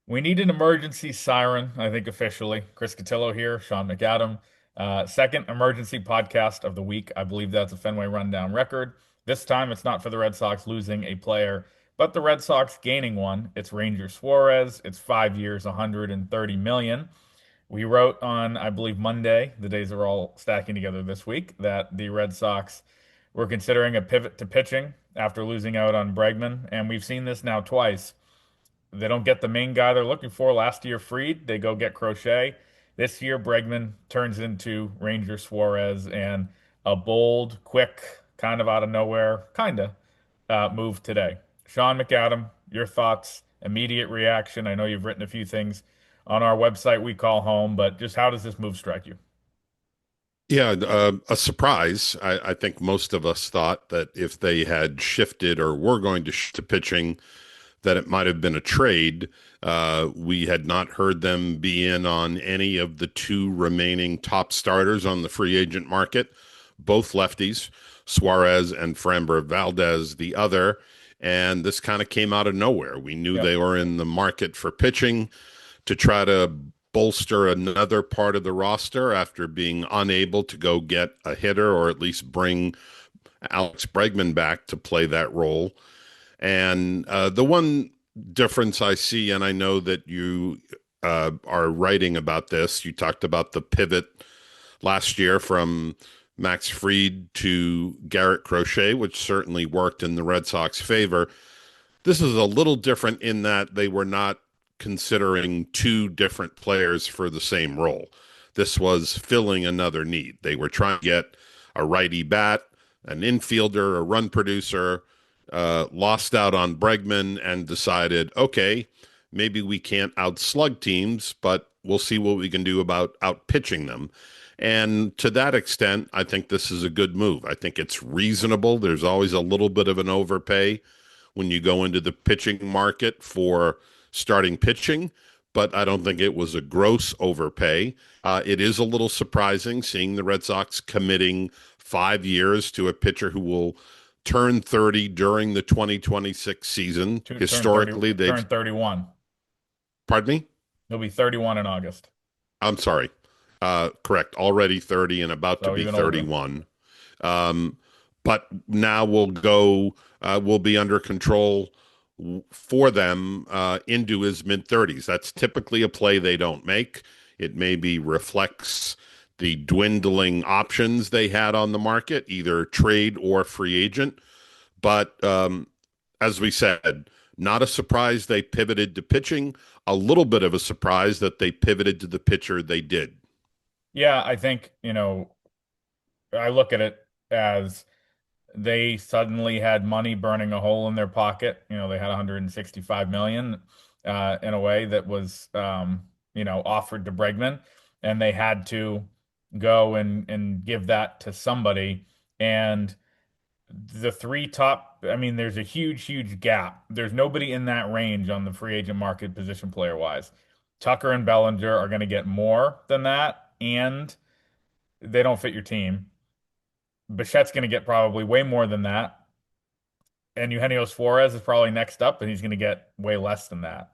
We need an emergency siren, I think officially. Chris Cotillo here, Sean McAdam. Second emergency podcast of the week. I believe that's a Fenway Rundown record. This time it's not for the Red Sox losing a player, but the Red Sox gaining one. It's Ranger Suarez. It's 5 years, 130 million. We wrote on, I believe, Monday, the days are all stacking together this week, that the Red Sox were considering a pivot to pitching after losing out on Bregman. And we've seen this now twice. They don't get the main guy they're looking for. Last year, Fried, they go get Crochet. This year, Bregman turns into Ranger Suarez and a bold, quick, kind of out of nowhere, move today. Sean McAdam, your thoughts, immediate reaction. I know you've written a few things on our website we call home, but just how does this move strike you? Yeah, a surprise. I think most of us thought that if they had shifted or were going to shift to pitching, that it might have been a trade. We had not heard them be in on any of the two remaining top starters on the free agent market, both lefties, Suarez and Framber Valdez, the other. And this kind of came out of nowhere. We knew Yep. they were in the market for pitching to try to bolster another part of the roster after being unable to go get a hitter or at least bring Alex Bregman back to play that role. And the one difference I see, and I know that you are writing about this, you talked about the pivot last year from Max Fried to Garrett Crochet, which certainly worked in the Red Sox favor. This is a little different in that they were not considering two different players for the same role. This was filling another need. They were trying to get a righty bat, an infielder, a run producer, lost out on Bregman and decided, okay, maybe we can't outslug teams, but we'll see what we can do about outpitching them. And to that extent, I think this is a good move. I think it's reasonable. There's always a little bit of an overpay when you go into the pitching market for starting pitching, but I don't think it was a gross overpay. It is a little surprising seeing the Red Sox committing 5 years to a pitcher who will turn 30 during the 2026 season. Turn 30, Historically, turn they've, 31. pardon me? He'll be 31 in August, I'm sorry. Correct. Already 30 and about to so be even older. 31. Um, but now we'll be under control for them into his mid 30s. That's typically a play they don't make. It maybe reflects the dwindling options they had on the market, either trade or free agent. But as we said, not a surprise they pivoted to pitching, a little bit of a surprise that they pivoted to the pitcher they did. Yeah, I think, I look at it as they suddenly had money burning a hole in their pocket. They had 165 million in a way that was offered to Bregman, and they had to go and give that to somebody. And the three top, I mean, there's a huge gap. There's nobody in that range on the free agent market position player wise. Tucker and Bellinger are going to get more than that, and they don't fit your team. Bichette's going to get probably way more than that. And Eugenio Suarez is probably next up, and he's going to get way less than that.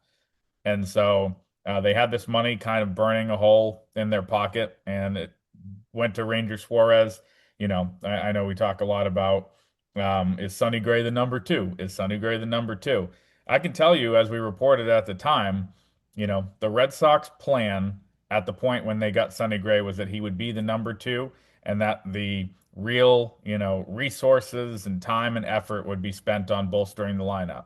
And so they had this money kind of burning a hole in their pocket, and it went to Ranger Suarez. I know we talk a lot about is Sonny Gray the number two? Is Sonny Gray the number two? I can tell you, as we reported at the time, the Red Sox plan at the point when they got Sonny Gray was that he would be the number two and that the real, resources and time and effort would be spent on bolstering the lineup.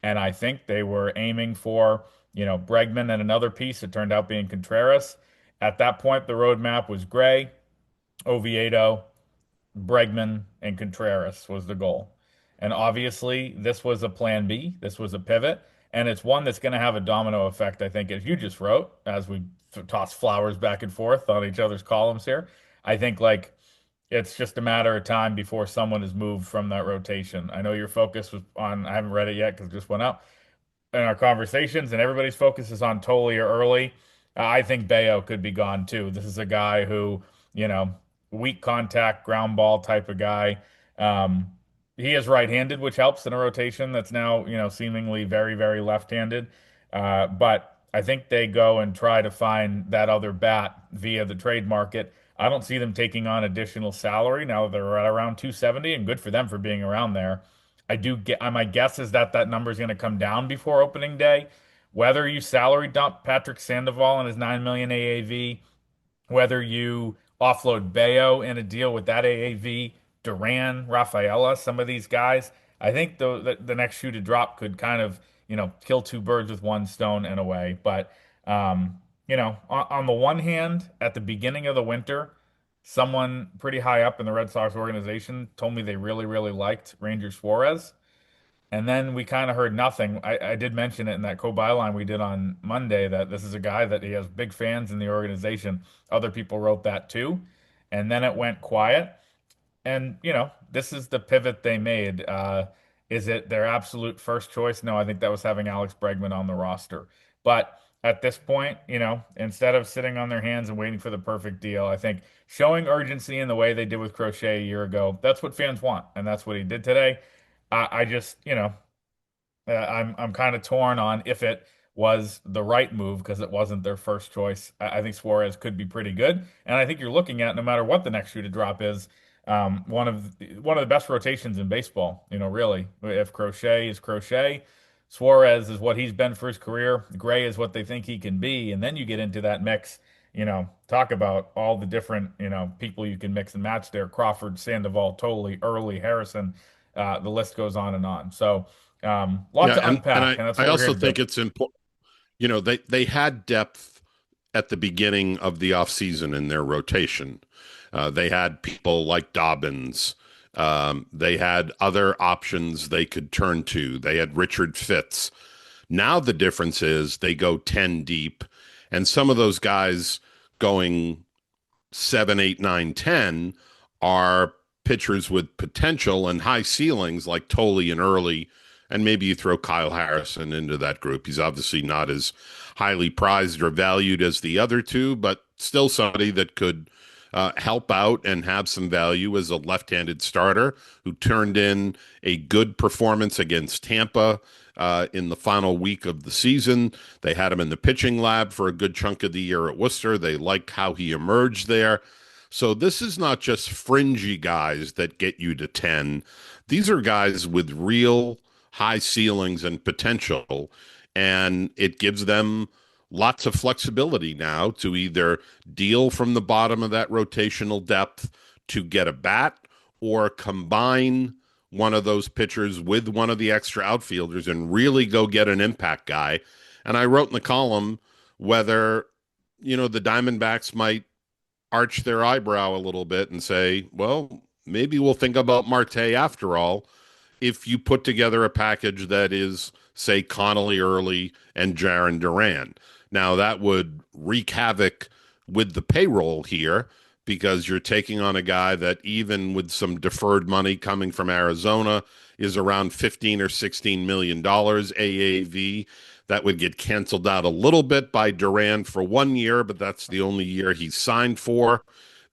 And I think they were aiming for, Bregman and another piece. It turned out being Contreras. At that point, the roadmap was Gray, Oviedo, Bregman, and Contreras was the goal. And obviously, this was a plan B. This was a pivot. And it's one that's going to have a domino effect, I think, as you just wrote, as we toss flowers back and forth on each other's columns here. I think, like, it's just a matter of time before someone is moved from that rotation. I know your focus was on, I haven't read it yet because it just went up in our conversations, and everybody's focus is on Tolley or early. I think Bayo could be gone too. This is a guy who, weak contact, ground ball type of guy. Um, he is right-handed, which helps in a rotation that's now, seemingly very left-handed. But I think they go and try to find that other bat via the trade market. I don't see them taking on additional salary now that they're at around 270, and good for them for being around there. I do get, my guess is that that number is going to come down before opening day. Whether you salary dump Patrick Sandoval and his 9 million AAV, whether you offload Bayo in a deal with that AAV, Duran, Rafaela, some of these guys, I think the next shoe to drop could kind of, kill two birds with one stone in a way. But, on the one hand, at the beginning of the winter, someone pretty high up in the Red Sox organization told me they really, really liked Ranger Suarez. And then we kind of heard nothing. I did mention it in that co-byline we did on Monday that this is a guy that he has big fans in the organization. Other people wrote that too. And then it went quiet. And, this is the pivot they made. Is it their absolute first choice? No, I think that was having Alex Bregman on the roster. But at this point, instead of sitting on their hands and waiting for the perfect deal, I think showing urgency in the way they did with Crochet a year ago, that's what fans want. And that's what he did today. I just, I'm kind of torn on if it was the right move because it wasn't their first choice. I think Suarez could be pretty good, and I think you're looking at no matter what the next shoe to drop is, one of the best rotations in baseball. Really, if Crochet is Crochet, Suarez is what he's been for his career. Gray is what they think he can be, and then you get into that mix. Talk about all the different people you can mix and match there: Crawford, Sandoval, Tolley, Early, Harrison. The list goes on and on. So. Lot Yeah, to and unpack, and that's I what we're here also to do. think it's important. They had depth at the beginning of the offseason in their rotation. They had people like Dobbins. They had other options they could turn to. They had Richard Fitz. Now the difference is they go 10 deep, and some of those guys going 7, 8, 9, 10 are pitchers with potential and high ceilings like Tolley and Early. And maybe you throw Kyle Harrison into that group. He's obviously not as highly prized or valued as the other two, but still somebody that could help out and have some value as a left-handed starter who turned in a good performance against Tampa in the final week of the season. They had him in the pitching lab for a good chunk of the year at Worcester. They like how he emerged there. So this is not just fringy guys that get you to 10. These are guys with real high ceilings and potential, and it gives them lots of flexibility now to either deal from the bottom of that rotational depth to get a bat or combine one of those pitchers with one of the extra outfielders and really go get an impact guy. And I wrote in the column whether, the Diamondbacks might arch their eyebrow a little bit and say, well, maybe we'll think about Marte after all if you put together a package that is, say, Connolly Early and Jaron Duran. Now, that would wreak havoc with the payroll here because you're taking on a guy that, even with some deferred money coming from Arizona, is around 15 or 16 million dollars AAV. That would get canceled out a little bit by Duran for 1 year, but that's the only year he's signed for.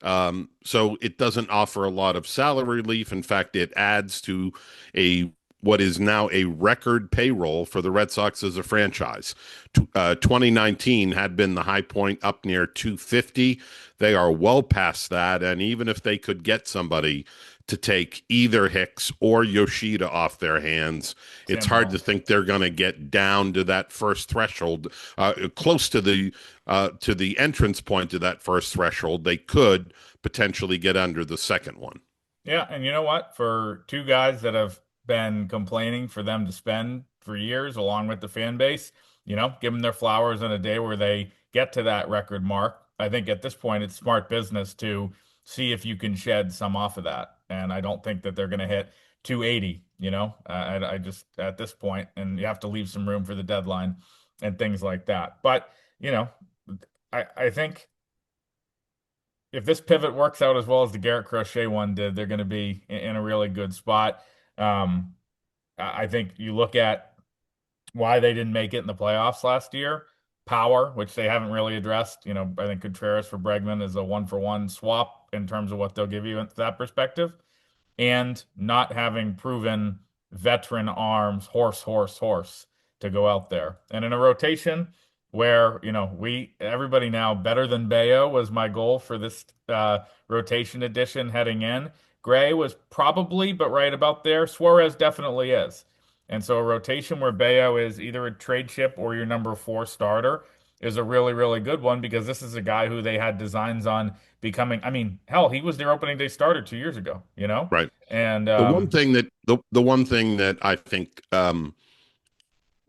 So it doesn't offer a lot of salary relief. In fact, it adds to a what is now a record payroll for the Red Sox as a franchise. 2019 had been the high point up near 250. They are well past that. And even if they could get somebody to take either Hicks or Yoshida off their hands, it's Sam hard to Ball. think they're going to get down to that first threshold, close to the entrance point to that first threshold. They could potentially get under the second one. Yeah, and you know what? For two guys that have been complaining for them to spend for years, along with the fan base, give them their flowers on a day where they get to that record mark. I think at this point it's smart business to see if you can shed some off of that. And I don't think that they're going to hit 280. I just at this point, and you have to leave some room for the deadline and things like that. But you know, I think if this pivot works out as well as the Garrett Crochet one did, they're going to be in a really good spot. Um, I think you look at why they didn't make it in the playoffs last year. Power, which they haven't really addressed. I think Contreras for Bregman is a 1-for-1 swap in terms of what they'll give you in that perspective, and not having proven veteran arms, horse, horse, horse to go out there. And in a rotation, where, everybody now better than Bayo was my goal for this rotation edition heading in. Gray was probably, but right about there. Suarez definitely is. And so a rotation where Bayo is either a trade chip or your number four starter is a really, really good one because this is a guy who they had designs on becoming. I mean, hell, he was their opening day starter 2 years ago, Right. And The one thing that I think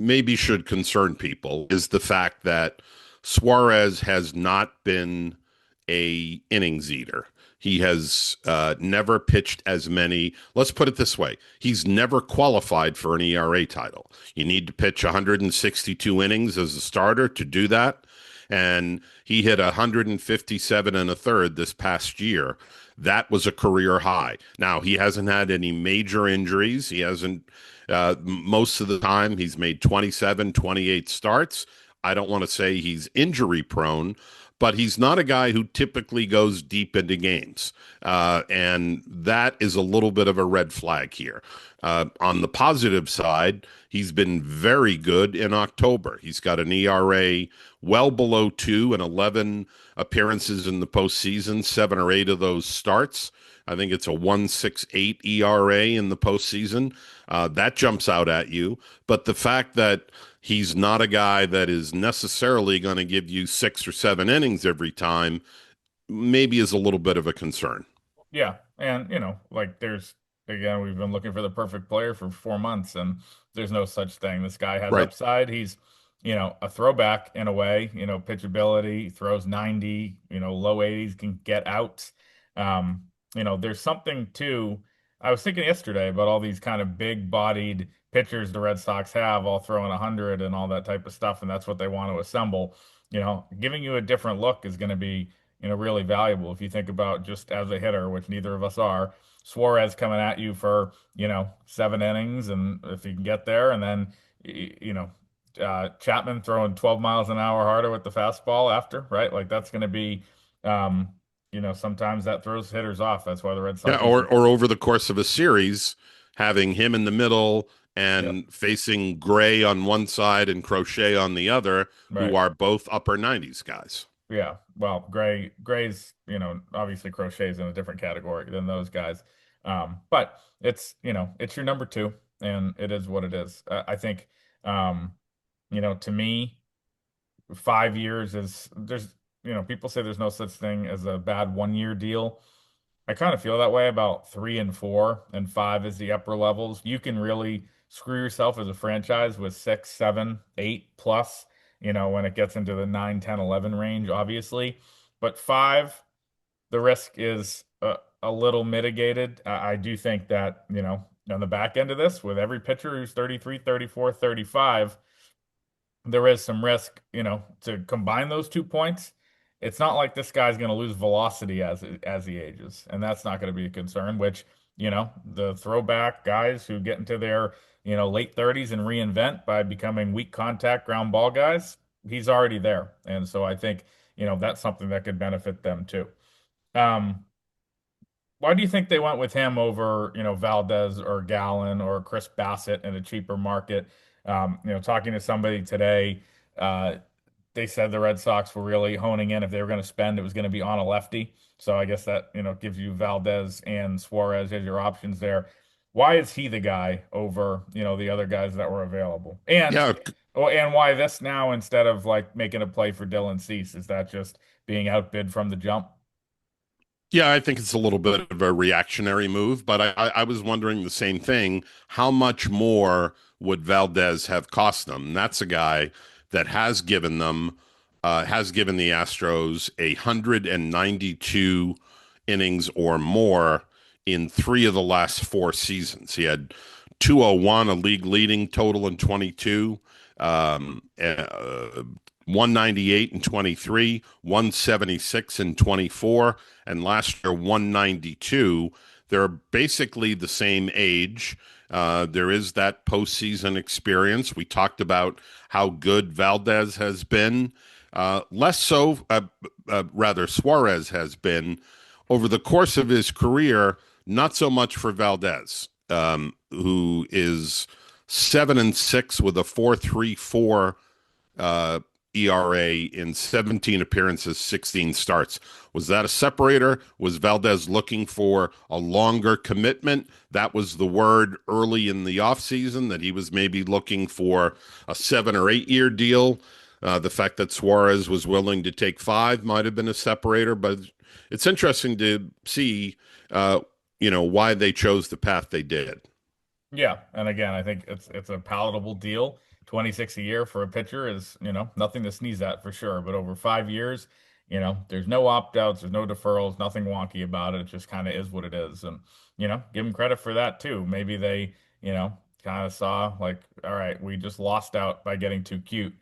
maybe should concern people is the fact that Suarez has not been a innings eater. He has never pitched as many. Let's put it this way: he's never qualified for an ERA title. You need to pitch 162 innings as a starter to do that, and he hit 157 and a third this past year. That was a career high. Now, he hasn't had any major injuries. He hasn't, most of the time, he's made 27, 28 starts. I don't want to say he's injury prone, but he's not a guy who typically goes deep into games. And that is a little bit of a red flag here. On the positive side, he's been very good in October. He's got an ERA well below two and 11 appearances in the postseason, seven or eight of those starts. I think it's a 1.68 ERA in the postseason. That jumps out at you. But the fact that he's not a guy that is necessarily going to give you six or seven innings every time maybe is a little bit of a concern. Yeah, and like there's again, we've been looking for the perfect player for 4 months, and there's no such thing. This guy has Right. upside. He's, a throwback in a way. Pitchability, throws 90. Low 80s, can get out. There's something too. I was thinking yesterday about all these kind of big-bodied pitchers the Red Sox have, all throwing 100 and all that type of stuff, and that's what they want to assemble. Giving you a different look is going to be really valuable if you think about just as a hitter, which neither of us are. Suarez coming at you for, 7 innings, and if you can get there, and then, Chapman throwing 12 miles an hour harder with the fastball after, right? Like that's going to be, um, sometimes that throws hitters off. That's why the Red Yeah, Sox use the. or over the course of a series, having him in the middle Yep. and facing Gray on one side and Crochet on the other, who Right. are both upper 90s guys. Yeah. Well, Gray's, obviously Crochet's in a different category than those guys. But it's your number two, and it is what it is. I think, um, to me, 5 years is people say there's no such thing as a bad 1 year deal. I kind of feel that way about three and four, and five is the upper levels. You can really screw yourself as a franchise with six, seven, eight plus, when it gets into the 9, 10, 11 range, obviously. But five, the risk is a little mitigated. I do think that, on the back end of this, with every pitcher who's 33, 34, 35, there is some risk, to combine those 2 points. It's not like this guy's going to lose velocity as he ages, and that's not going to be a concern. Which, the throwback guys who get into their late 30s and reinvent by becoming weak contact ground ball guys, he's already there, and so I think that's something that could benefit them too. Um, why do you think they went with him over, Valdez or Gallen or Chris Bassett in a cheaper market? Talking to somebody today, uh, they said the Red Sox were really honing in if they were going to spend, it was going to be on a lefty. So I guess that, gives you Valdez and Suarez as your options there. Why is he the guy over, the other guys that were available? Yeah, And why this now instead of like making a play for Dylan Cease? Is that just being outbid from the jump? yeah, I think it's a little bit of a reactionary move, but I was wondering the same thing. How much more would Valdez have cost them? And that's a guy that has given the Astros 192 innings or more in three of the last four seasons. He had 201, a league leading total in 22, 198 in 23, 176 in 24, and last year 192. They're basically the same age. There is that postseason experience. We talked about how good Valdez has been. Less so, rather, Suarez has been over the course of his career. Not so much for Valdez, who is 7-6 with a 4.34 uh, ERA in 17 appearances, 16 starts. Was that a separator? Was Valdez looking for a longer commitment? That was the word early in the offseason that he was maybe looking for a 7 or 8 year deal. The fact that Suarez was willing to take five might have been a separator, but it's interesting to see, uh, why they chose the path they did. Yeah, and again, I think it's a palatable deal. 26 a year for a pitcher is, nothing to sneeze at for sure. But over 5 years, there's no opt-outs, there's no deferrals, nothing wonky about it. It just kind of is what it is. And, give them credit for that too. Maybe they, kind of saw like, all right, we just lost out by getting too cute.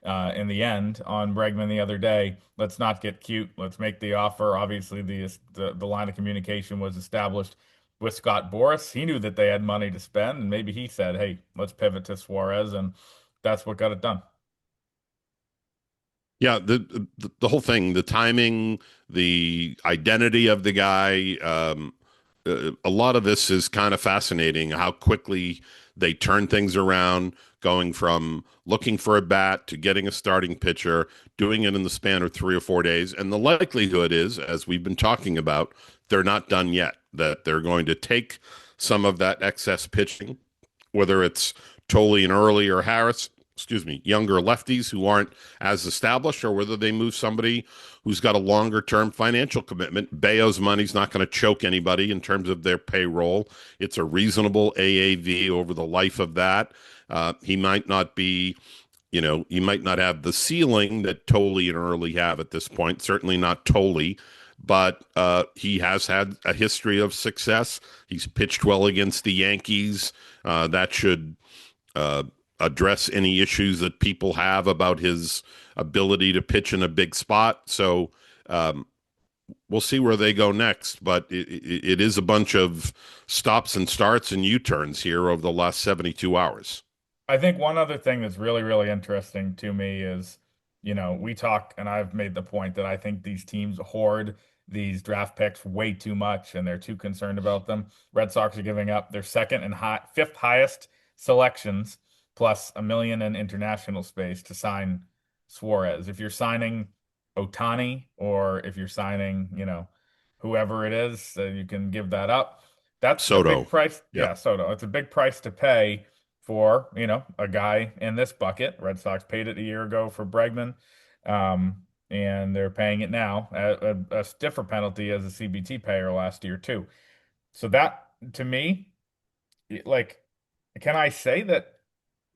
In the end, on Bregman the other day, let's not get cute. Let's make the offer. Obviously, the line of communication was established with Scott Boras. He knew that they had money to spend, and maybe he said, "Hey, let's pivot to Suarez," and that's what got it done. Yeah, the whole thing, the timing, the identity of the guy, a lot of this is kind of fascinating. How quickly they turn things around, going from looking for a bat to getting a starting pitcher, doing it in the span of 3 or 4 days. And the likelihood is, as we've been talking about, they're not done yet. That they're going to take some of that excess pitching, whether it's Tolley and Early or Harris, excuse me, younger lefties who aren't as established, or whether they move somebody who's got a longer term financial commitment. Bayo's money's not going to choke anybody in terms of their payroll. It's a reasonable AAV over the life of that. He might not be, he might not have the ceiling that Tolley and Early have at this point, certainly not Tolley, but he has had a history of success. He's pitched well against the Yankees. That should uh, address any issues that people have about his ability to pitch in a big spot. So um, we'll see where they go next. But it is a bunch of stops and starts and U-turns here over the last 72 hours. I think one other thing that's really, really interesting to me is, we talk, and I've made the point that I think these teams hoard these draft picks way too much, and they're too concerned about them. Red Sox are giving up their fifth highest selections, plus a million in international space to sign Suarez. If you're signing Otani, or if you're signing, whoever it is, you can give that up. That's a big Soto. price. Yep. Yeah, Soto. It's a big price to pay for, a guy in this bucket. Red Sox paid it a year ago for Bregman, and they're paying it now at a stiffer penalty as a CBT payer last year too. So that to me, like, can I say that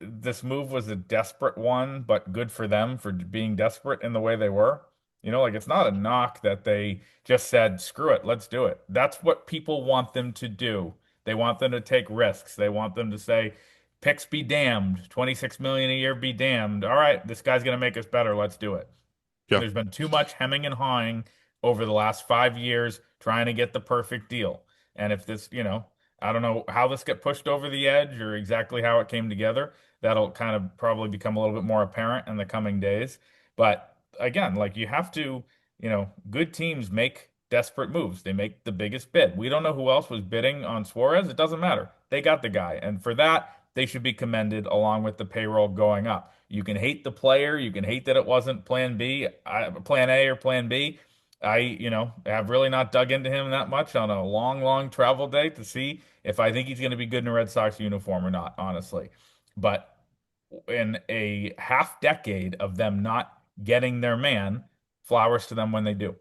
this move was a desperate one, but good for them for being desperate in the way they were? Like it's not a knock that they just said, screw it, let's do it. That's what people want them to do. They want them to take risks. They want them to say, picks be damned, 26 million a year be damned. All right, this guy's going to make us better. Let's do it. Yeah. There's been too much hemming and hawing over the last 5 years trying to get the perfect deal. And if this, I don't know how this got pushed over the edge or exactly how it came together. That'll kind of probably become a little bit more apparent in the coming days. But again, like you have to, good teams make desperate moves. They make the biggest bid. We don't know who else was bidding on Suarez. It doesn't matter. They got the guy. And for that, they should be commended along with the payroll going up. You can hate the player. You can hate that it wasn't plan A or plan B. I, have really not dug into him that much on a long, long travel day to see if I think he's going to be good in a Red Sox uniform or not, honestly. But in a half decade of them not getting their man, flowers to them when they do.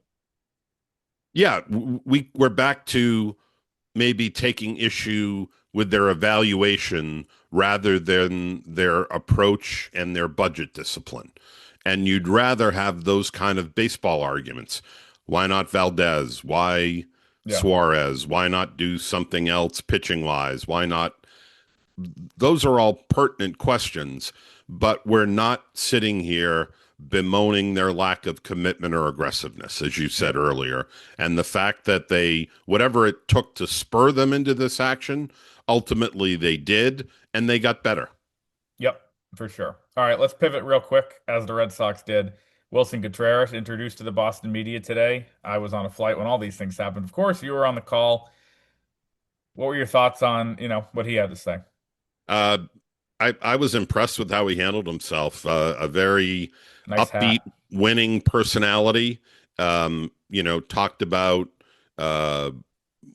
Yeah, we're back to maybe taking issue with their evaluation rather than their approach and their budget discipline. And you'd rather have those kind of baseball arguments. Why not Valdez? Why Yeah. Suarez? Why not do something else pitching wise? Why not? Those are all pertinent questions, but we're not sitting here bemoaning their lack of commitment or aggressiveness, as you said Yep. earlier. And the fact that they, whatever it took to spur them into this action, ultimately they did, and they got better. Yep, for sure. All right, let's pivot real quick, as the Red Sox did. Wilson Contreras introduced to the Boston media today. I was on a flight when all these things happened. Of course, you were on the call. What were your thoughts on, what he had to say? Uh, I was impressed with how he handled himself. A very Nice upbeat, hat. winning personality. Talked about uh,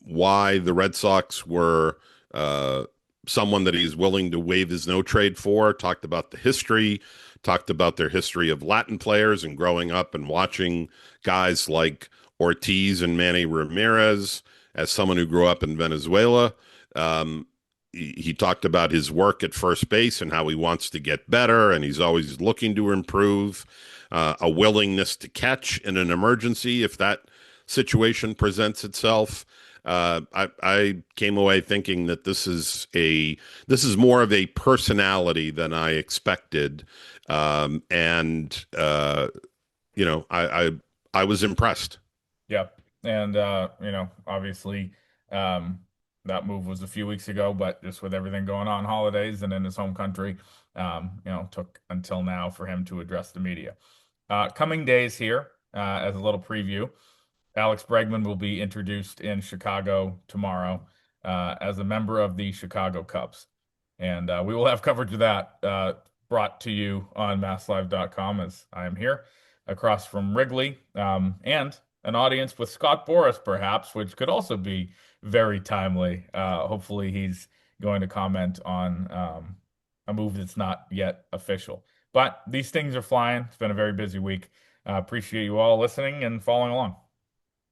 why the Red Sox were uh, someone that he's willing to waive his no trade for. Talked about the history. Talked about their history of Latin players and growing up and watching guys like Ortiz and Manny Ramirez as someone who grew up in Venezuela. Um, he talked about his work at first base and how he wants to get better and he's always looking to improve, a willingness to catch in an emergency if that situation presents itself. I came away thinking that this is more of a personality than I expected, and I was impressed. Yeah. And obviously, um, that move was a few weeks ago, but just with everything going on, holidays and in his home country, took until now for him to address the media. Coming days here, as a little preview, Alex Bregman will be introduced in Chicago tomorrow, as a member of the Chicago Cubs. And we will have coverage of that, brought to you on MassLive.com as I am here across from Wrigley, and an audience with Scott Boras, perhaps, which could also be very timely. Hopefully, he's going to comment on a move that's not yet official. But these things are flying. It's been a very busy week. Appreciate you all listening and following along.